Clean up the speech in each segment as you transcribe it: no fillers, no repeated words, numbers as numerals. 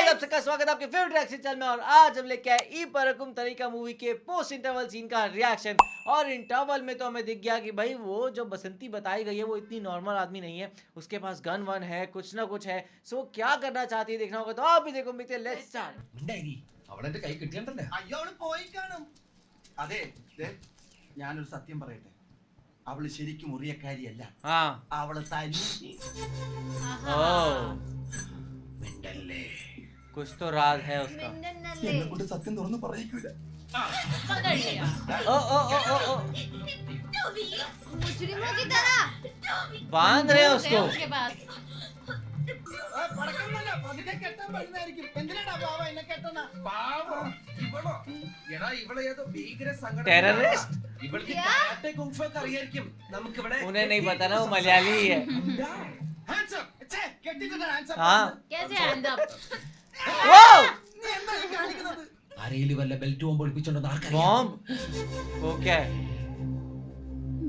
Guys आप सबका स्वागत है आपके फेवरेट रिएक्शन चैनल में। और आज हम लेके आए ई परकुम तरीका मूवी के पोस्ट इंटरवल सीन का रिएक्शन। और इंटरवल में तो हमें दिख गया कि भाई वो जो बसंती बताई गई है वो इतनी नॉर्मल आदमी नहीं है, उसके पास गन वन है, कुछ ना कुछ है। सो क्या करना चाहती है देखना होगा, तो आप भी देखो मित्र। Let's start. അവളെന്റെ കൈ കിട്ടിയണ്ടല്ലേ? അയ്യോ അവള് പോയി കാണും. അതെ ഞാനൊരു സത്യം പറയട്ടെ, അവള് ശരിക്കും മുറിയക്കാരിയല്ല. അവള് തനി. मिंडले कुछ तो राज है उसका. എന്നെ കൊണ്ട് സത്യം തുറന്ന് പറയിക്കൂല. ओ ओ ओ ओ ओ मुजरिमों की तरह बांध रहे हैं उसको. उसके पास പടക്കമല്ല, പതുക്കെ കെട്ടാൻ പറ്റുന്നതായിരിക്കും. എന്തിനാടാ ബാബ എന്നെ കെട്ടണ? പാവം ഇവളോ? എടാ ഇവളെ ഏതോ ഭീകര സംഘടന. टेररिस्ट. ഇവൾക്ക് കരാട്ടെ കുങ്ഫു ഒക്കെ അറിയായിരിക്കും. നമുക്ക് ഇവിടെ उन्हें नहीं पता ना वो मलयाली ही है. Hands up. ഛേ, കെട്ടിട്ടുണ്ട് ഹാൻഡ്സ് അപ്പ്. हाँ कैसे हैंड अप वो നീ എന്താ ഈ കാണിക്കുന്നത്? അരയിൽ വല്ല ബെൽറ്റ് ബോംബ് ഒളിപ്പിച്ചോണ്ടെന്ന് ആർക്കറിയാം? बॉम्ब वो क्या है?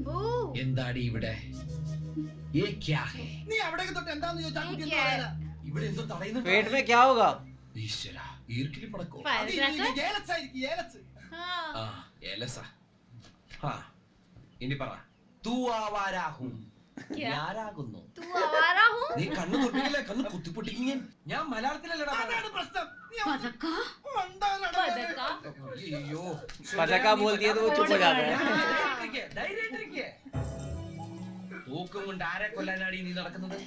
बू എന്താടി ഇവിടെ? ये क्या है? നീ അവിടേക്ക് തൊട്ട് എന്താന്ന് ചോദിച്ചാ കുട്ടി എന്താ ये പറയാനാ? ഇവിടെ എന്തോ തടയുന്നുണ്ട്. पेट में क्या होगा? ഈശ്വര, ഈർക്കിലി പടക്കോ? അത് फायर क्रैकर ഏലസായിരിക്കും, ഏലസ്. हां ആ ഏലസ. ഹാ ഇനി പറ. തൂ ആവാരാഹും. क्या? ഞാനാകുന്നു. तू आवारा हूं നീ കണ്ണു തുറപ്പിക്കില്ലേ? കണ്ണ് കുത്തിപ്പൊട്ടിക്കും ഞാൻ മലയാളത്തിലല്ലടാ അതാണ് പറയുന്നത്. പ്രശ്നം. നീ पदका മണ്ടാനാണ്. पदका അയ്യോ पटाखा बोलती है तो वो चुप हो जाता है. ധൈര്യമായിട്ടിരിക്കെ. തൂക്കം കൊണ്ട് ആരെ കൊല്ലാനാണ് നീ നടക്കുന്നത്?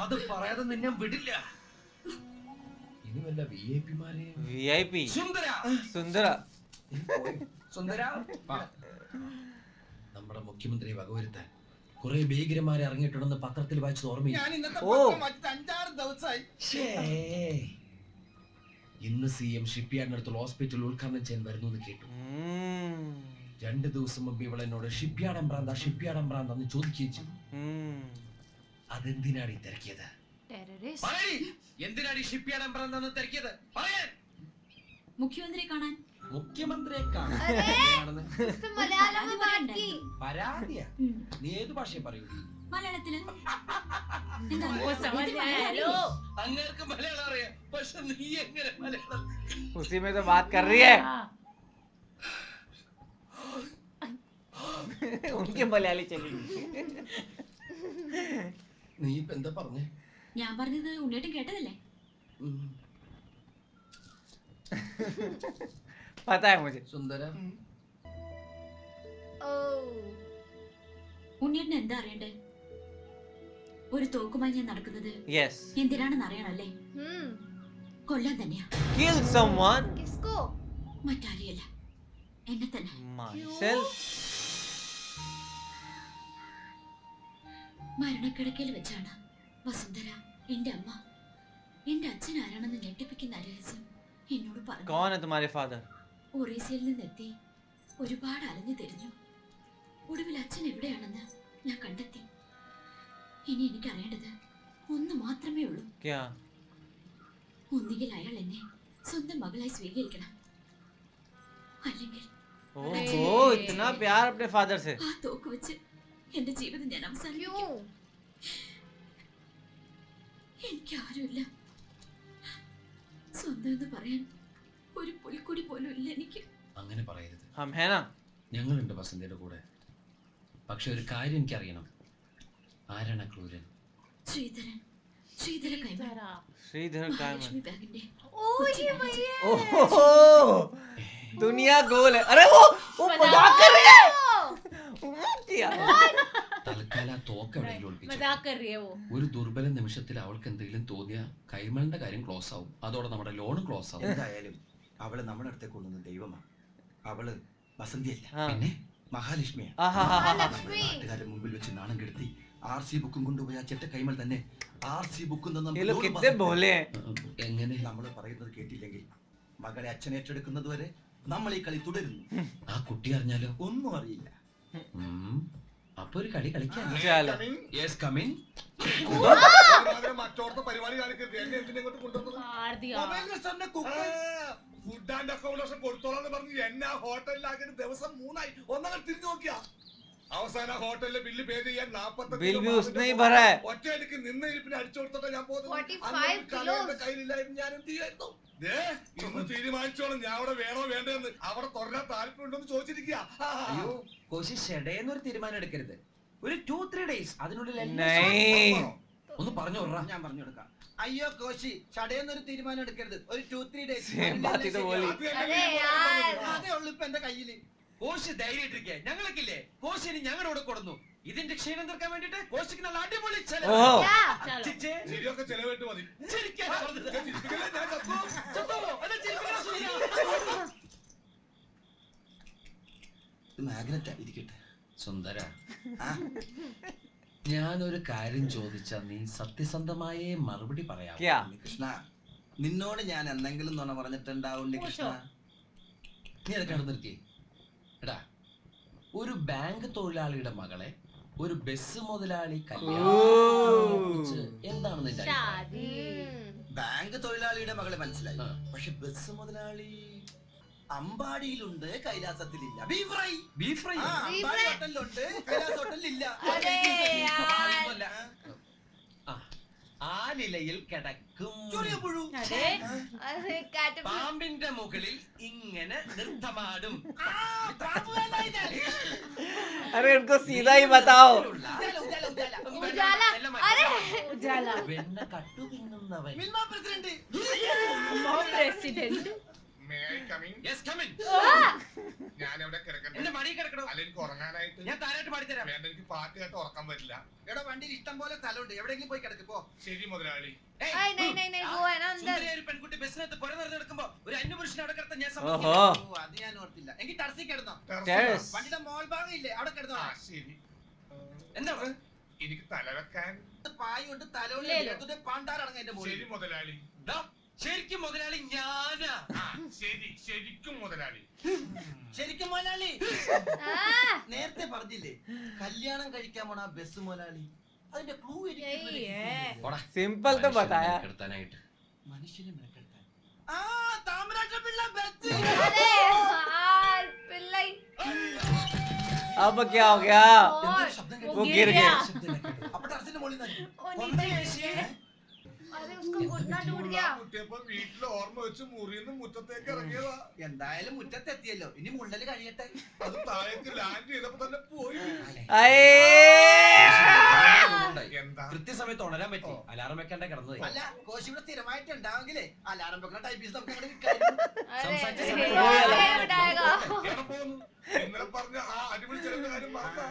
അത് പറയാതെ നിന്നെ വിടില്ല. ഇനി വല്ല VIP മാരെ. VIP സുന്ദര सुंदरा. സുന്ദര വാ. നമ്മുടെ മുഖ്യമന്ത്രിയെ വകവരുത്താൻ കുറെ ഭീകരന്മാരെ ഇറങ്ങിയിട്ടുണ്ടെന്ന് പത്രത്തിൽ വായിച്ചത് ഓർമ്മയില്ല? ഞാൻ ഇന്നത്തെ ഓ. പത്രം വായിച്ചിട്ട് 5-6 ദിവസമായി. ശ്ശേ. ഇന്ന് CM ഷിപ്പ്യാർഡിനടുത്തുള്ള ഹോസ്പിറ്റൽ ഉദ്ഘാടനം ചെയ്യാൻ വരുന്നു എന്ന് കേട്ടു. 2 ദിവസം മുമ്പ് ഇവൾ എന്നോട് ഷിപ്പ്യാർഡ് എംബ്രാന്ത് എന്ന് ചോദിക്കുകയും ചെയ്തു. അതെന്തിനാണ് ഈ തിരക്കിയത്? टेररिस्ट പറയടി, എന്തിനാണ് ഈ ഷിപ്പ്യാർഡ് എംബ്രാന്ത് തിരക്കിയത്? പറയാൻ. मुख्यमंत्री കാണാൻ മുഖ്യമന്ത്രിയെ കാണാൻ. अरे! എന്താണെന്ന്? उससे मलयालम में बात की പരാതിയാ? നീ ഏത് ഭാഷയെ പറയൂ? മലയാളത്തില് वो समझ में आया हेलो അങ്ങേർക്ക് മലയാളം അറിയാം, പക്ഷെ നീ എങ്ങനെ മലയാളം? उसी में तो बात कर रही है. उनके मलयाली चली. നീ ഇപ്പൊ എന്താ പറഞ്ഞേ? ഞാൻ പറഞ്ഞത് ഉണ്ണേട്ടൻ കേട്ടതല്ലേ पता है मुझे. സുന്ദര ഉണ്ണേട്ടൻ എന്താ അറിയണ്ടേ? ഒരു തോക്കുമായി ഞാൻ നടക്കുന്നത് Yes. എന്തിനാണെന്ന് അറിയണല്ലേ? കൊല്ലാൻ തന്നെയാ. Kill someone. किसको? മറ്റാരെയല്ല, എന്നെ തന്നെ. Myself. മരണക്കിടക്കയിൽ വെച്ചാണ് വസുന്ധര എന്റെ അമ്മ എന്റെ അച്ഛൻ ആരാണെന്ന് ഞെട്ടിപ്പിക്കുന്ന രഹസ്യം എന്നോട് പറഞ്ഞു. कौन है तुम्हारे फादर? ഒറീസയിൽ നിന്നെത്തി ഒരുപാട് അലഞ്ഞു തിരിഞ്ഞു. ഒടുവിൽ അച്ഛൻ എവിടെയാണെന്ന് ഞാൻ കണ്ടെത്തി. ഇനി എനിക്ക് അറിയേണ്ടത് ഒന്ന് മാത്രമേ ഉള്ളൂ. क्या? ഒന്നുകിൽ അയാൾ എന്നെ സ്വന്തം മകളായി സ്വീകരിക്കണം, അല്ലെങ്കിൽ ओह इतना प्यार अपने फादर से. ആ തോക്ക് വെച്ച് എന്റെ ജീവിതം ഞാൻ അവസാനിപ്പിക്കും. എനിക്ക് ആരുമില്ല, സ്വന്തം എന്ന് പറയാൻ ഒരു പുലിക്കുടി പോലും ഇല്ല എനിക്ക്. അങ്ങനെ പറയരുത്. हम है ना. ഞങ്ങളുണ്ട് വസന്തയുടെ കൂടെ. പക്ഷെ ഒരു കാര്യം എനിക്കറിയണം. ആരാണ് ആ ക്രൂരൻ? ശ്രീധര കൈമൾ. श्रीधर कायमल. മഹാലക്ഷ്മി ബാഗിന്റെ ओह दुनिया गोल है. अरे वो मजाक कर रही है. क्या? തൽക്കാലം ആ തോക്ക് എവിടെയെങ്കിലും ഒളിപ്പിച്ചു. मजाक कर रही है वो. ഒരു ദുർബല നിമിഷത്തിൽ അവൾക്ക് എന്തെങ്കിലും തോന്നിയ കൈമളിന്റെ കാര്യം ക്ലോസ് ആവും. അതോടെ നമ്മുടെ ലോണും ക്ലോസ് ആവും. എന്തായാലും അവള് നമ്മുടെ അടുത്തേക്ക് കൊണ്ടുവന്ന ദൈവമാണ്. അവള് വസന്തിയല്ല, हाँ. പിന്നെ മഹാലക്ഷ്മിയാണ്. महालक्ष्मी നാട്ടുകാരുടെ മുമ്പിൽ വെച്ച് നാണം കെടുത്തി RC ബുക്കും കൊണ്ടുപോയി ആ ചെറ്റ കൈമൾ തന്നെ RC ബുക്കും ये लोग कितने भोले हैं. എങ്ങനെ? നമ്മൾ പറയുന്നത് കേട്ടില്ലെങ്കിൽ മകളെ അച്ഛൻ ഏറ്റെടുക്കുന്നത് വരെ നമ്മൾ ഈ കളി തുടരുന്നു. ആ കുട്ടി അറിഞ്ഞാലോ? ഒന്നും അറിയില്ല. അപ്പൊ ഒരു കളി കളിക്കാൻ. चलो. Yes come in. മറ്റോർത്ത പരിപാടി കാണിക്കരുത്. എന്നെ എന്തിനെ ഇങ്ങോട്ട് കൊണ്ടുവന്നത്? मार दिया. ഫുഡ് ആൻഡ് അക്കോമഡേഷൻ കൊടുത്തോളാന്ന് പറഞ്ഞ് എന്നെ ഹോട്ടലിലാക്കിയിട്ട് ദിവസം 3 ആയി. ഒന്നങ്ങൾ തിരിഞ്ഞു നോക്കിയാ അവസാന ഹോട്ടലിലെ ബില്ല് പേ ചെയ്യാൻ 45 बिल भी उसने ही भरा है. ഒറ്റയടിക്ക് നിന്ന് ഇരിപ്പിന് അടിച്ചു കൊടുത്തിട്ട് ഞാൻ പോകുന്നത് 45 kilos. കയ്യിലില്ലായിരുന്നു ഞാൻ എന്ത് ചെയ്യായിരുന്നു ഇന്ന് തീരുമാനിച്ചോളും ഞാൻ അവിടെ വേണോ വേണ്ടെന്ന് അവിടെ തുടരാൻ താല്പര്യമുണ്ടോന്ന് ചോദിച്ചിരിക്കുക അയ്യോ കോശി ഷെഡേന്നൊരു തീരുമാനം എടുക്കരുത്. ഒരു 2-3 days അതിനുള്ളിൽ എല്ലാം नहीं ഒന്ന് പറഞ്ഞു വിടറാ. ഞാൻ പറഞ്ഞു കൊടുക്കാം. അയ്യോ കോശി ചടയെന്നൊരു തീരുമാനം എടുക്കരുത്. ഒരു 2-3 days बात ही तो बोली. अरे यार അതേ ഉള്ളു ഇപ്പൊ എന്റെ കയ്യില്. കോശി ധൈര്യമായിട്ടിരിക്കെ. ഞങ്ങൾക്കില്ലേ കോശിനി ഞങ്ങളുടെ കൊടുന്നു. ഇതിന്റെ ക്ഷീണം തീർക്കാൻ വേണ്ടിട്ട് കോശിക്ക് നല്ല അടിപൊളി ചെലവ്. ओह क्या चलो ചിരിച്ചേ. ശരിയൊക്കെ ചെലവിട്ട് മതി ചിരിക്കാൻ പറഞ്ഞത്. ചിരിപ്പിക്കല്ലേ, ഞാൻ ചത്തു. ചത്തോ? അല്ല, ചിരിപ്പിക്കാൻ സുഖിയാ. ഇത് മാഗ്നറ്റാ ഇരിക്കട്ടെ. സുന്ദര, ഞാനൊരു കാര്യം ചോദിച്ചാ നീ സത്യസന്ധമായേ മറുപടി പറയാം. क्या കൃഷ്ണ നിന്നോട് ഞാൻ എന്തെങ്കിലും നുണ പറഞ്ഞിട്ടുണ്ടാവും കൃഷ്ണ. നീ അതൊക്കെ അവിടെ നിർത്തി. എടാ, ഒരു ബാങ്ക് തൊഴിലാളിയുടെ മകളെ ഒരു ബസ് മുതലാളി കല്യാണം കഴിച്ച് എന്താണെന്ന് നിന്റെ അഭിപ്രായം? शादी ബാങ്ക് തൊഴിലാളിയുടെ മകളെ മനസ്സിലായി. ആ. പക്ഷെ ബസ് മുതലാളി അമ്പാടിയിലുണ്ട്, കൈലാസത്തിലില്ല. Beef fry. Beef fry. ആ, അമ്പാടി ഹോട്ടലിലുണ്ട്, കൈലാസ ഹോട്ടലിലില്ല. अरे यार ആ നിലയിൽ കിടക്കും. ചൊറിയ പുഴു. अरे अरे कैटरपिलर പാമ്പിന്റെ മുകളിൽ ഇങ്ങനെ നൃത്തമാടും. अरे उनको सीधा ही बताओ. उजाला अरे उजाला വെണ്ണ കട്ടു തിന്നുന്നവൻ. Milma president. President May I come in? Yes, come in. ഞാൻ എവിടെ കിടക്കണ്ടേ? എന്റെ മടി കിടക്കണോ? അല്ല എനിക്ക് ഉറങ്ങാനായിട്ട് ഞാൻ താരായിട്ട് പാടിത്തരാം. വേണ്ട, എനിക്ക് പാട്ട് കേട്ട് ഉറക്കാൻ പറ്റില്ല. എടാ വണ്ടിയിൽ ഇഷ്ടം പോലെ സ്ഥലമുണ്ട്, എവിടെയെങ്കിലും പോയി കിടക്ക് പോ. ശരി മുതലാളി. ഏയ്, नहीं नहीं नहीं नहीं वो है ना अंदर സുന്ദരിയായ ഒരു പെൺകുട്ടി ബസ്സിനകത്ത് പുറ നടക്കുമ്പോ ഒരു അന്യപുരുഷനെ അവിടെ കിടത്താൻ ഞാൻ ओहो സമ്മതിക്കില്ല. ഓ, അത് ഞാൻ ഓർത്തില്ല. എങ്കിൽ ടർസി കിടന്നോ. Terrace. വണ്ടിയുടെ മോൾ ഭാഗം ഇല്ലേ, അവിടെ കിടന്നോ. ആ, ശരി. എന്താണ്? എനിക്ക് തല വെക്കാൻ. പായുണ്ട്, തലോളി ഇല്ലല്ലോ. ഉണ്ട്, പാണ്ടാറടങ്ങ എന്റെ മോളിൽ. ശരി മുതലാളി. ദാ, ശരിക്കും മുതലാളി ഞാനാ. ആ, ശരി, ശരിക്കും മുതലാളി. ശരിക്കും മുതലാളി हाँ നേരത്തെ പറഞ്ഞില്ലേ കല്യാണം കഴിക്കാൻ പോണ ആ ബസ് മുതലാളി. അതിന്റെ ക്ലൂ यही है പോടാ. सिंपल तो बताया. കിടത്താനായിട്ട്. മനുഷ്യനെ മെനക്കെടുത്താൻ. ആ താമരാക്ഷ പിള്ള ബസ്. अरे यार पिल्लाई अब क्या हो गया? എന്തൊരു ശബ്ദം കേട്ടു. वो गिर गया. അപ്പൊ ടർസിന്റെ മുകളിൽ നിന്ന് वो नीचे अरे उसका घुटना टूट गया കുട്ടിയപ്പോ വീട്ടിൽ ഓർമ്മ വെച്ച് മുറിന്ന് മുറ്റത്തേക്ക് ഇറങ്ങിയതാ. എന്തായാലും മുറ്റത്തെത്തിയല്ലോ, ഇനി മുണ്ടല് കഴിയട്ടെ. അത് താഴേക്ക് ലാൻഡ് ചെയ്തപ്പോ തന്നെ പോയി. अरे എന്താ? കൃത്യസമയത്ത് ഉണരാൻ പറ്റി. അലാറം വെക്കാണ്ട കിടന്നത്. അല്ല കോശി ഇവിടെ സ്ഥിരമായിട്ട് ഉണ്ടാവെങ്കിലേ അലാറം വെക്കുന്ന ടൈപ്പീസ് നമുക്ക് അങ്ങോട്ട് വിൽക്കായിരുന്നു. अरे സംസാരിച്ച ये സമയം ये बताएगा എവിടെ പോകുന്നു? ഇന്നലെ പറഞ്ഞ ആ അടിപൊളി ചെലവിന്റെ കാര്യം മറന്നാ?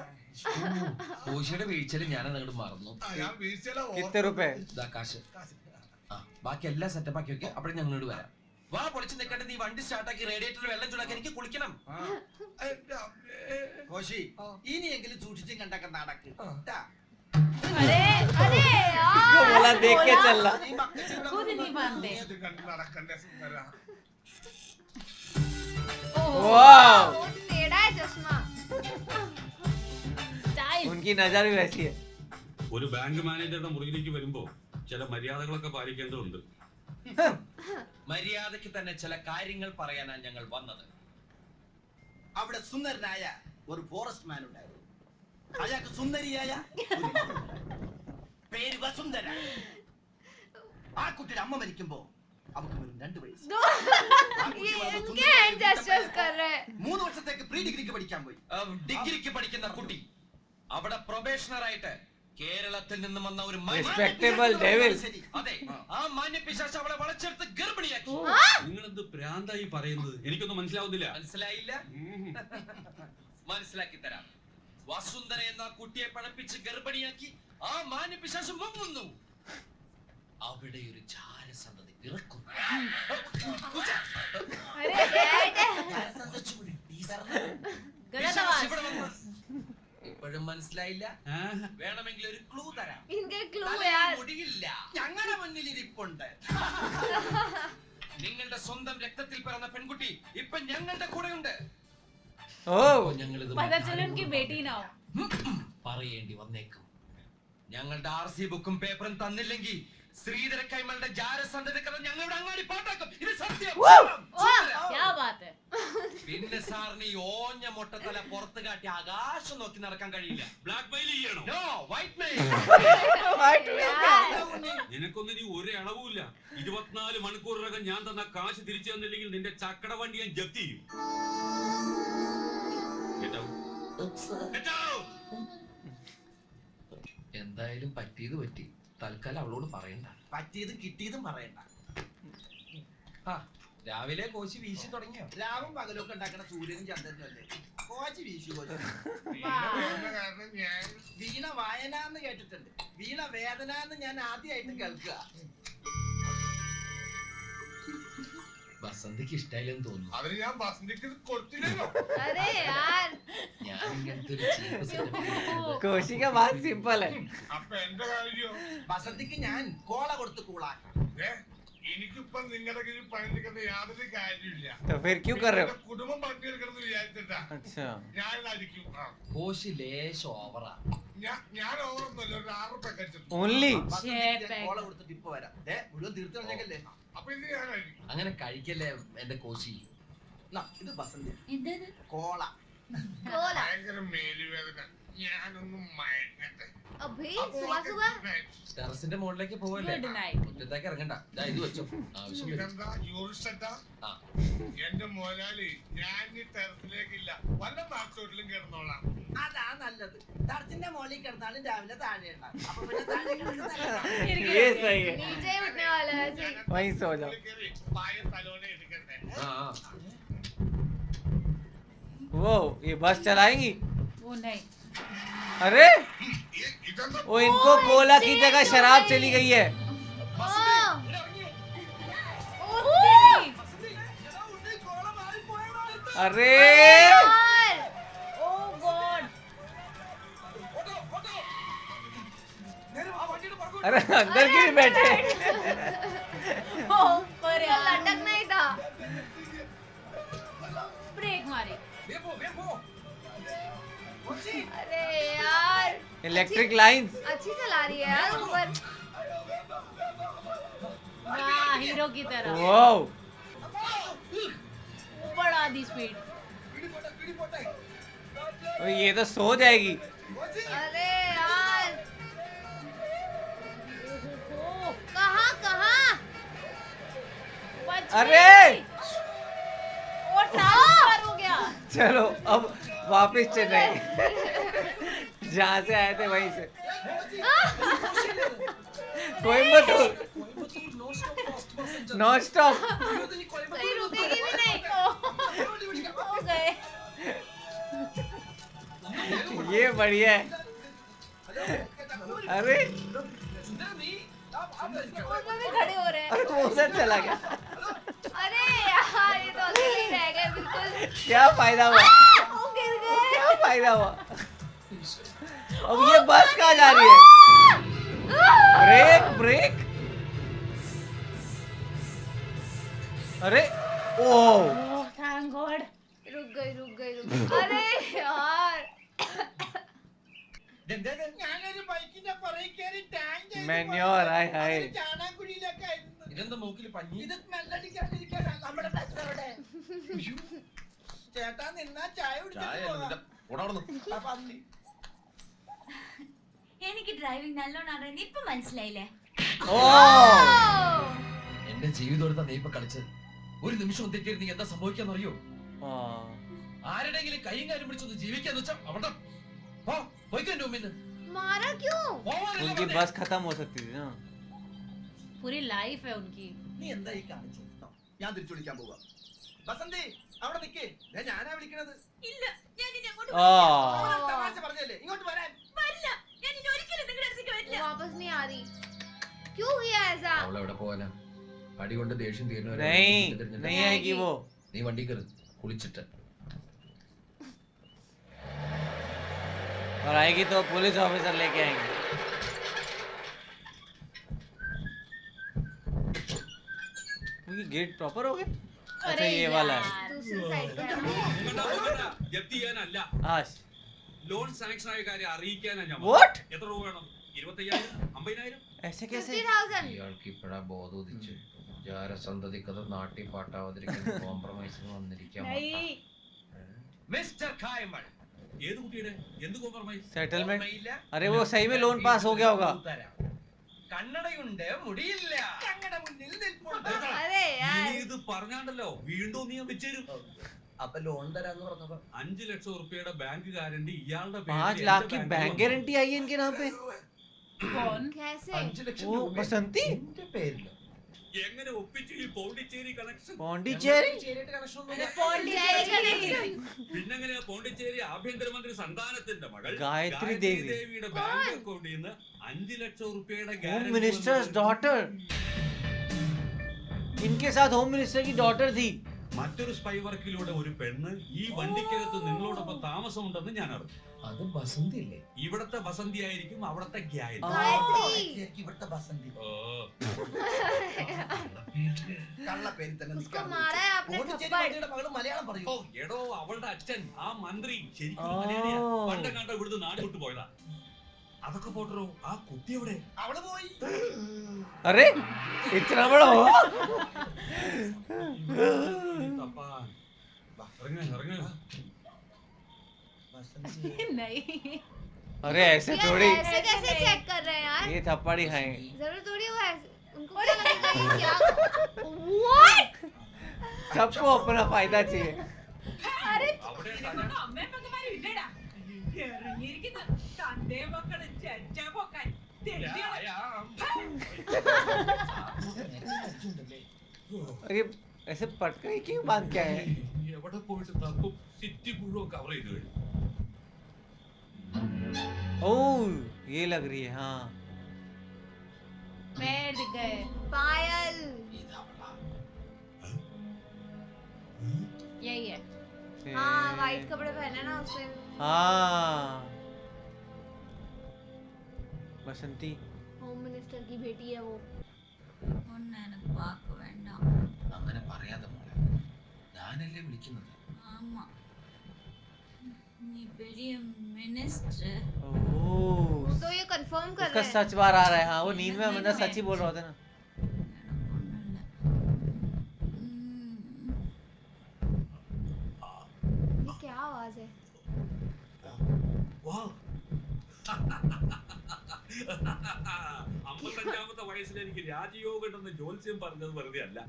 കോശിയുടെ വീഴ്ചയിൽ ഞാൻ അങ്ങോട്ട് മറന്നു. ആ, ഞാൻ വീഴ്ചയില कितने रुपए? ഇതാ കാശ്. ആ, ബാക്കി എല്ലാം സെറ്റപ്പ് ആക്കി വെക്കാം. അപ്പോഴും ഞങ്ങളോട് വരാം. വാ, പൊളിച്ച് നിൽക്കട്ടെ. നീ വണ്ടി സ്റ്റാർട്ടാക്കി റേഡിയേറ്ററിൽ വെള്ളം ചൂടാക്കി എനിക്ക് കുളിക്കണം. കോശി ഇനിയെങ്കിലും സൂക്ഷിച്ചും കണ്ടൊക്കെ നടക്ക്. ട്ടാ. अरे अरे उसको बोला यार देख के चलना. ഈ ബക്കറ്റ് ഇവിടെ खुद नहीं मानते ഇത് കണ്ട് നടക്കണ്ടേ സുന്ദര? वाह वो टेढ़ा है चश्मा स्टाइल उनकी नजर भी वैसी है. ഒരു ബാങ്ക് മാനേജറുടെ മുറിയിലേക്ക് വരുമ്പോ ചില മര്യാദകളൊക്കെ പാലിക്കേണ്ടതുണ്ട്. മര്യാദയ്ക്ക് തന്നെ ചില കാര്യങ്ങൾ പറയാനാണ് ഞങ്ങൾ വന്നത്. അവിടെ സുന്ദരനായ ഒരു ഫോറസ്റ്റ് മാൻ ഉണ്ടായിരുന്നു. അയാൾക്ക് സുന്ദരിയായ ഒരു മകളുണ്ടായിരുന്നു. പേര് വസുന്ധര. ആ കുട്ടിയുടെ അമ്മ മരിക്കുമ്പോ അവക്ക് വെറും 2 വയസ്സ്. ആ കുട്ടി ये വളർന്ന് इनके സുന്ദരിയായ हैंड जेस्चर्स कर रहे हैं 3 വർഷത്തേക്ക് പ്രീ ഡിഗ്രിക്ക് പഠിക്കാൻ പോയി. ഡിഗ്രിക്ക് പഠിക്കുന്ന കുട്ടി അവിടെ പ്രൊബേഷണർ ആയിട്ട് കേരളത്തിൽ നിന്നും വന്ന ഒരു Respectable devil. ശരി. അതെ, ആ മാന്യപിശാച് അവളെ വളച്ചെടുത്ത് ഗർഭിണിയാക്കി. നിങ്ങളെന്ത് പ്രാന്തായി പറയുന്നത്? എനിക്കൊന്നും മനസ്സിലാവുന്നില്ല. മനസ്സിലായില്ല? മനസ്സിലാക്കി തരാം. വസുന്ധര എന്ന ആ കുട്ടിയെ പഴപ്പിച്ച് ഗർഭിണിയാക്കി ആ മാന്യപിശാച് മുങ്ങുന്നു. അവിടെ ഒരു ജാരസന്തതി പിറക്കുന്നു. अरे डैड ജാരസന്തതി ടീച്ചറിന് गलत പിശാച് आवाज ഇവിടെ വന്നു. ഇപ്പോഴും മനസ്സിലായില്ല? ആഹാ. വേണമെങ്കിൽ ഒരു ക്ലൂ തരാം. इनके क्लू തലയിൽ यार മുടിയില്ല. ഞങ്ങളുടെ മുന്നിൽ ഇരിപ്പുണ്ട്. നിങ്ങളുടെ സ്വന്തം രക്തത്തിൽ പിറന്ന പെൺകുട്ടി ഇപ്പൊ ഞങ്ങളുടെ കൂടെയുണ്ട്. ओह ഞങ്ങളിത് पता चले उनकी बेटी ना हो പറയേണ്ടി വന്നേക്കും. ഞങ്ങളുടെ RC ബുക്കും പേപ്പറും തന്നില്ലെങ്കിൽ ശ്രീധര കൈമളുടെ ജാരസന്ധത കഥ ഞങ്ങളുടെ അങ്ങാടി പാട്ടാക്കും. ഇത് സത്യം. वाह क्या बात है പിന്നെ സാറിന് ഈ ഓഞ്ഞ മൊട്ടത്തല പുറത്ത് കാട്ടി ആകാശം നോക്കി നടക്കാൻ കഴിയില്ല. ബ്ലാക്ക് മെയിൽ ചെയ്യണോ? No, white mail. നിനക്കൊന്നും ഇനി ഒരു അളവുമില്ല. 24 മണിക്കൂറിനകം ഞാൻ തന്ന കാശ് തിരിച്ചു തന്നില്ലെങ്കിൽ നിന്റെ ചക്കട വണ്ടി ഞാൻ ജപ്തി ചെയ്യും. Get out. Get out. എന്തായാലും പറ്റിയത് പറ്റി. തൽക്കാലം അവളോട് പറയണ്ട. പറ്റിയതും കിട്ടിയതും പറയണ്ട. ആ, രാവിലെ കോശി വീശി തുടങ്ങിയോ? രാവും പകലൊക്കെ ഉണ്ടാക്കണ സൂര്യനും ചന്ദ്രനും അല്ലേ കോച്ചി വീശു കോച്ചി. കാരണം ഞാൻ വീണ വായന എന്ന് കേട്ടിട്ടുണ്ട്, വീണ വേദന എന്ന് ഞാൻ ആദ്യമായിട്ട് കേൾക്കുക. വസന്തിക്ക് ഇഷ്ടായില്ലെന്ന് തോന്നുന്നു. അവര് ഞാൻ ബസന്തിക്ക് കൊടുത്തില്ലല്ലോ. अरे यार ഞാൻ ഇങ്ങനത്തെ ഒരു cheap setup ചെയ്തിട്ടുണ്ട്. कोशी का बात सिंपल है. അപ്പൊ എന്റെ കാര്യോ വസന്തിക്ക് ഞാൻ കോള കൊടുത്ത് കൂളാക്കാം. എനിക്കിപ്പം നിങ്ങളുടെ കീഴിൽ പണിയെടുക്കുന്ന യാതൊരു കാര്യമില്ല. तो फिर क्यों कर रहे हो? എന്റെ കുടുംബം പണിയെടുക്കണമെന്ന് വിചാരിച്ചിട്ടാ अच्छा. ഞാൻ അടിക്കും. കോശി ലേശം ഓവറാ. ഞാൻ ഓർമ്മല്ല ഒരു 6 റുപ്യ കഴിച്ചിട്ടുണ്ട്. Only. വസന്തിക്ക് ഞാൻ കോള കൊടുത്തിട്ട് ഇപ്പൊ വരാം. മുഴുവൻ തീർത്ത് കളഞ്ഞേക്കല്ലേ. അപ്പൊ ഇത് ഞാൻ അടിക്കും. അങ്ങനെ കഴിക്കല്ലേ എന്റെ കോശി. എന്നാ, ഇത് വസന്തി എന്താണ്? കോള. कोला ഭയങ്കര മേലുവേദന. ഞാനൊന്നും മയങ്ങട്ടെ. अभी सुबह सुबह ടെറസിന്റെ മുകളിലേക്ക് പോവല്ലേ? Good night. മുറ്റത്തേക്ക് ഇറങ്ങണ്ട. ദാ ഇത് വെച്ചോ, ആവശ്യം വരും. ഇതെന്താ യൂറിസ്റ്റ? ആ, എന്റെ മോലാലി ഞാൻ ഈ ടെറസിലേക്കില്ല, വല്ല നാട്ടോട്ടിലും കിടന്നോളാം. അതാ നല്ലത്. ടർച്ചിന്റെ മുകളിൽ കിടന്നാലും രാവിലെ താഴെ ഉണ്ടാവും. അപ്പൊ പിന്നെ താഴെ കിടക്കുന്നത് ये सही है. नीचे ही उठने वाला है जी. वहीं सो जाओ. പായ തലോനെ എടുക്കട്ടെ. ആ, ആ. वो ये बस चलाएंगी? वो नहीं. अरे ഇതെന്താ वो इनको कोला की जगह शराब चली गई है. ओ अरे यार ओ गॉड. अरे अंदर क्यों नहीं बैठे? ओ ऊपर तो यार. लटकना ही था. ब्रेक मारे. अरे यार इलेक्ट्रिक लाइंस. अच्छी चला रही है यार ऊपर. हाँ, हीरो की तरह. वाओ. ऊपर आधी स्पीड. ये तो सो जाएगी. अरे यार कहाँ कहाँ. बच अरे गई. वो ट्रांसफर हो गया. चलो अब वापस चेन्नई. जहाँ से आए थे वहीं से. Coimbatore non stop. कहीं रुकेगी भी नहीं. हो गए. ये बढ़िया है. अरे ऊपर भी खड़े हो रहे हैं. अरे वो उधर चला गया. अरे यार ये तो अकेले ही रह गए बिल्कुल. क्या फायदा हुआ? वो गिर गए. क्या फायदा हुआ? अब ये बस कहाँ जा रही है? Break break. अरे ओ Oh, thank God. रुक गई. अरे यार ഞാനൊരു ബൈക്കിന്റെ പുറകെ കയറി ടാങ്ക് मैन्योर हाय हाय. ചാണാക്കുഴിയിലൊക്കെ ആയിരുന്നു. ഇതെന്താ മൂക്കിൽ പഞ്ഞി? ഇത് സ്മെല്ലടിക്കാണ്ടിരിക്കാൻ നമ്മുടെ ബസ് അവിടെ. ചേട്ടാ നിന്നാ ചായ കുടിച്ചിട്ട് പോകാം. ആ, പന്നി. എനിക്ക് ഡ്രൈവിംഗ് നല്ലോണം അറിയാൻ ഇപ്പൊ മനസ്സിലായില്ലേ? ओ എന്റെ ജീവിതം എടുത്താ നീ ഇപ്പൊ കളിച്ചത്. ഒരു നിമിഷം തെറ്റിയിട്ട് നീ എന്താ സംഭവിക്കാന്നറിയോ? ആരുടെങ്കിലും കൈയും കാര്യം പിടിച്ചൊന്ന് ജീവിക്കാന്ന് വെച്ചാ അവിടെ പോയിക്കോ എന്റെ മുമ്പിന്ന്. मारा क्यों. उनकी बस खत्म हो सकती थी ना. पूरी लाइफ है उनकी. നീ എന്താ ഈ കാണിച്ചത്? ഞാൻ തിരിച്ചു വിളിക്കാൻ പോവാ. ബസന്തി അവിടെ നിക്കേ. ഞാനാ വിളിക്കണത്. ഇല്ല, ഞാൻ ഇനി അങ്ങോട്ട് ओ അവനൊരു തമാശ പറഞ്ഞല്ലേ ഇങ്ങോട്ട് വരാൻ. വരില്ല. ഞാൻ ഇനി ഒരിക്കലും നിങ്ങളുടെ അടുത്തേക്ക് वो വരില്ല. वापस नहीं आ रही. क्यों किया ऐसा. അവളെവിടെ പോവാനാ? അടി കൊണ്ട് ദേഷ്യം തീരുന്നവരെ नहीं नहीं आएगी वो. നീ വണ്ടി കയറി കുളിച്ചിട്ട്. और आएगी तो पुलिस ऑफिसर लेके आएंगे. ये गेट प्रॉपर हो गया. अच्छा अरे ये वाला है. यार. दूसरी साइड पे है ना. ജപ്തി ചെയ്യാനല്ല, आश. ലോൺ സാങ്ഷൻ ആയ കാര്യം അറിയിക്കാനാ ഞാൻ വന്നത്. What? എത്ര രൂപ വേണം? 25,000, 50,000? ऐसे कैसे? 50,000. ഇയാൾക്ക് ഇപ്പഴാ ബോധം ഉദിച്ച്. ജാരസന്തതിക്കത് നാട്ടി പാട്ടാവാതിരിക്കാൻ കോംപ്രമൈസിന് വന്നിരിക്കാൻ नहीं. മിസ്റ്റർ കായ്മൾ ഏത് കുട്ടിയുടെ എന്ത് കോംപ്രമൈസ്? सेटलमेंट ഓർമ്മയില്ല? अरे वो सही में लोन पास हो गया होगा തരാം. കണ്ണടയുണ്ട്, മുടിയില്ല, ഞങ്ങളുടെ മുന്നിൽ നിൽപ്പുണ്ട്. अरे यार ഇനി ഇത് പറഞ്ഞാണ്ടല്ലോ വീണ്ടും നീ ഞാൻ വെച്ചേരും. അപ്പൊ ലോൺ തരാന്ന് പറഞ്ഞപ്പോ 5 ലക്ഷം റുപ്യയുടെ ബാങ്ക് ഗ്യാരണ്ടി ഇയാളുടെ 5 लाख की बैंक गारंटी आई है इनके नाम पे कैसे 5 ലക്ഷം वो രൂപ बसंती എന്റെ പേരിലോ? എങ്ങനെ ഒപ്പിച്ചു ഈ പോണ്ടിച്ചേരി കണക്ഷൻ? പോണ്ടിച്ചേരി ചേരിയായിട്ട് connection ഒന്നുമില്ല. പിന്നെങ്ങനെയാ പോണ്ടിച്ചേരി ആഭ്യന്തരമന്ത്രി സന്താനത്തിന്റെ മകൾ ഗായത്രി ദേവി. ദേവിയുടെ ബാങ്ക് അക്കൗണ്ടിൽ നിന്ന് 5 ലക്ഷം റുപ്യയുടെ होम guarantee मिनिस्टर्स വന്നത്? डॉटर इनके साथ होम मिनिस्टर की डॉटर थी മറ്റൊരു സ്പൈ വർക്കിലൂടെ ഒരു പെണ്ണ് ഈ വണ്ടിക്കകത്ത് നിങ്ങളോടൊപ്പം താമസമുണ്ടെന്ന് ഞാൻ അറിഞ്ഞു. അത് ബസന്തി അല്ലേ? ഇവിടത്തെ വസന്തി ആയിരിക്കും അവിടത്തെ ഗ്യാരി. ഇവിടുത്തെ ബസന്തി ഓ, കള്ളപ്പേരിൽ തന്നെ उसको നിൽക്കാൻ मारा है आपने പോണ്ടിച്ചേരി थप्पड़ മന്ത്രിയുടെ മകള് മലയാളം ഓ, പറയൂ. എടോ അവളുടെ അച്ഛൻ ആ മന്ത്രി ശരിക്കും ഓ. മലയാളിയാ. പണ്ടെങ്ങാണ്ടോ ഇവിടുന്ന് നാട് വിട്ടു പോയതാ. അതൊക്കെ പോട്ടറോ, ആ കുട്ടി എവിടെ? അവള് പോയി. अरे इतना बड़ा हो ഈ തപ്പാൻ. വാ, ഇറങ്ങ്, ഇറങ്ങ്. ബസന്തി अरे ऐसे यार, थोड़ी ऐसे कैसे चेक कर रहे हैं यार ये थप्पड़ ही खाएंगे जरूर थोड़ी वो ऐसे उनको क्या लगेगा ये क्या व्हाट सबको अपना फायदा चाहिए अरे അവിടെ തന്നെ. अरे ऐसे पटकनी क्यों बांध के आए हैं എവിടെ പോയിട്ട് തപ്പും? സിറ്റി മുഴുവൻ കവർ ചെയ്ത് കഴിഞ്ഞു. ओ ये लग रही है हाँ बैठ गए पायल ഇതവളാ. यही है हाँ वाइट कपड़े पहने ना उससे हाँ बसंती होम मिनिस्टर की बेटी है वो അങ്ങനെ പറയാതെ മോളെ, ഞാനല്ലേ വിളിക്കുന്നത്. ओह वो तो ये कंफर्म कर उसका रहे हैं सच बार आ रहा है हाँ वो नींद में हमेशा सच ही बोल रहा होता है ना ये क्या आवाज है വാ. 55-ാമത്തെ വയസ്സിൽ എനിക്ക് രാജയോഗം ഉണ്ടെന്ന് ജോത്സ്യം പറഞ്ഞത് വെറുതെ അല്ല.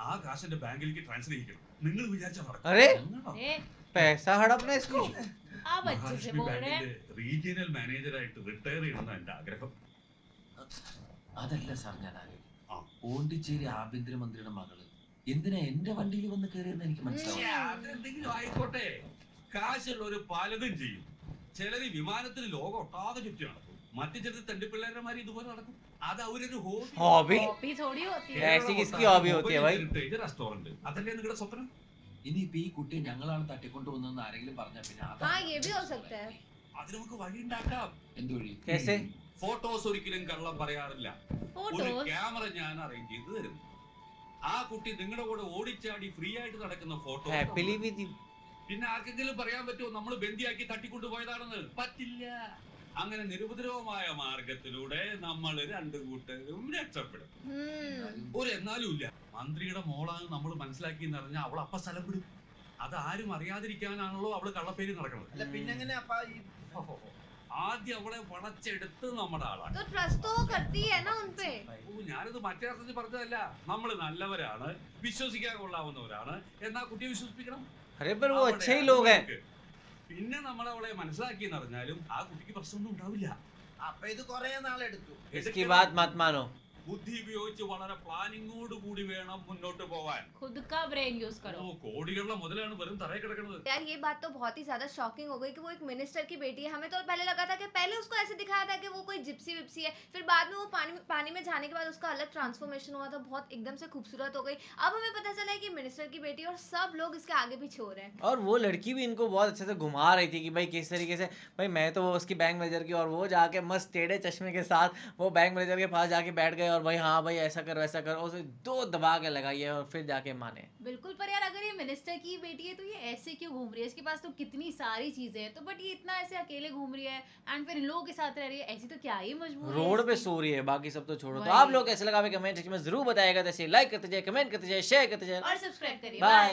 ആ കാശിന്റെ ബാങ്കിലേക്ക് ട്രാൻസ്ഫർ ചെയ്യിക്കണം. നിങ്ങൾ വിചാരിച്ച നടക്കും. अरे ഞങ്ങളോ? पैसा हड़पना इसको മഹാലക്ഷ്മി ബാങ്കിന്റെ റീജിയണൽ മാനേജറായിട്ട് റിട്ടയർ ചെയ്യണമെന്ന് എന്റെ ആഗ്രഹം. അതല്ല സാർ ഞാൻ ആലോചിക്കുന്നത്. ആ. പോണ്ടിച്ചേരി ആഭ്യന്തരമന്ത്രിയുടെ മകള് എന്തിനാ എന്റെ വണ്ടിയിൽ വന്ന് കയറിയെന്ന് എനിക്ക് മനസ്സിലാവും. ഛെ, അതെന്തെങ്കിലും ആയിക്കോട്ടെ. കാശുള്ളവര് പലതും ചെയ്യും. ചിലര് വിമാനത്തിൽ ലോകം ഒട്ടാകെ ചുറ്റി നടക്കും. മറ്റു ചിലർ തണ്ടിപ്പിള്ളേരന്മാര് ഇതുപോലെ നടക്കും. അത് അവരൊരു हॉबी थोड़ी होती ऐसी किसकी हॉबी होती है भाई റെസ്റ്റോറന്റ്. അതല്ലേ നിങ്ങളുടെ സ്വപ്നം? ഇനിയിപ്പോ ഈ കുട്ടിയെ ഞങ്ങളാണ് തട്ടിക്കൊണ്ടുവന്നെന്ന് ആരെങ്കിലും പറഞ്ഞാ പിന്നെ हाँ ये भी हो सकता है അത് നമുക്ക് വഴി ഉണ്ടാക്കാം. എന്തുവഴി? कैसे ഫോട്ടോസ് ഒരിക്കലും കള്ളം പറയാറില്ല. ഒരു ക്യാമറ ഞാൻ അറേഞ്ച് ചെയ്ത് തരും. ആ കുട്ടി നിങ്ങളുടെ കൂടെ ഓടിച്ചാടി ഫ്രീ ആയിട്ട് നടക്കുന്ന ഫോട്ടോ हैप्पीली विद यू പിന്നെ ആർക്കെങ്കിലും പറയാൻ പറ്റുമോ നമ്മൾ ബന്ദിയാക്കി തട്ടിക്കൊണ്ടുപോയതാണെന്ന്? പറ്റില്ല. അങ്ങനെ നിരുപദ്രവമായ മാർഗത്തിലൂടെ നമ്മൾ രണ്ടു കൂട്ടരും രക്ഷപ്പെടും. ഒരു എന്നാലും ഇല്ല. മന്ത്രിയുടെ മോളാണ് നമ്മൾ മനസ്സിലാക്കി എന്ന് പറഞ്ഞാൽ അവൾ അപ്പ സ്ഥലം വിടും. അത് ആരും അറിയാതിരിക്കാനാണല്ലോ അവള് കള്ളപ്പേര് നടക്കുന്നത്. അല്ല പിന്നെങ്ങനെ അപ്പാ ഈ ആദ്യം അവളെ വളച്ചെടുത്ത് നമ്മുടെ ആളാണ്. तो ट्रस्ट तो वो करती है ना उनपे ഓ, ഞാനിത് മറ്റേ അർത്ഥത്തിൽ പറഞ്ഞതല്ല. നമ്മൾ നല്ലവരാണ്, വിശ്വസിക്കാൻ കൊള്ളാവുന്നവരാണ് എന്നാ കുട്ടിയെ വിശ്വസിപ്പിക്കണം. अरे पर वो അവിടെ अच्छे ही लोग हैं പിന്നെ നമ്മൾ അവളെ മനസ്സിലാക്കി എന്ന് പറഞ്ഞാലും ആ കുട്ടിക്ക് പ്രശ്നമൊന്നും ഉണ്ടാവില്ല. അപ്പൊ ഇത് കൊറേ നാളെടുത്തു. इसकी बात मत मानो ബുദ്ധി ഉപയോഗിച്ച് വളരെ പ്ലാനിങ്ങോട് കൂടി വേണം മുന്നോട്ട് പോവാൻ. खुद का ब्रेन यूज करो ഓ, കോടികളുടെ മുതലാണ് വെറും തറയിൽ കിടക്കുന്നത്. यार ये बात तो बहुत ही ज्यादा शॉकिंग हो गई कि वो एक मिनिस्टर की बेटी है हमें तो पहले लगा था कि पहले उसको ऐसे दिखाया था कि वो कोई जिप्सी विप्सी है फिर बाद में वो पानी में जाने के बाद उसका अलग ट्रांसफॉर्मेशन हुआ था बहुत एकदम से खूबसूरत हो गई अब हमें पता चला है कि मिनिस्टर की बेटी और सब लोग इसके आगे पीछे हो रहे हैं और वो लड़की भी इनको बहुत अच्छे से घुमा रही थी कि भाई किस तरीके से भाई मैं तो वो उसकी बैंक मैनेजर की और वो जाके मस्त टेढ़े चश्मे के साथ वो बैंक मैनेजर के पास जाके बैठ गए और भाई हाँ भाई ऐसा कर वैसा कर उसे दो दबा के लगाई है और फिर जाके माने बिल्कुल पर यार अगर ये मिनिस्टर की बेटी है तो ये ऐसे क्यों घूम रही है इसके पास तो कितनी सारी चीजें हैं तो बट ये इतना ऐसे अकेले घूम रही है एंड फिर इन लोगों के साथ रह रही है ऐसी तो क्या ही मजबूरी है रोड पे इसकी? सो रही है बाकी सब तो छोड़ो तो वही। आप लोग कैसे लगा हमें कमेंट सेक्शन में जरूर बताएगा जैसे लाइक करते जाए कमेंट करते जाए शेयर करते जाए और सब्सक्राइब करिए बाय। बाय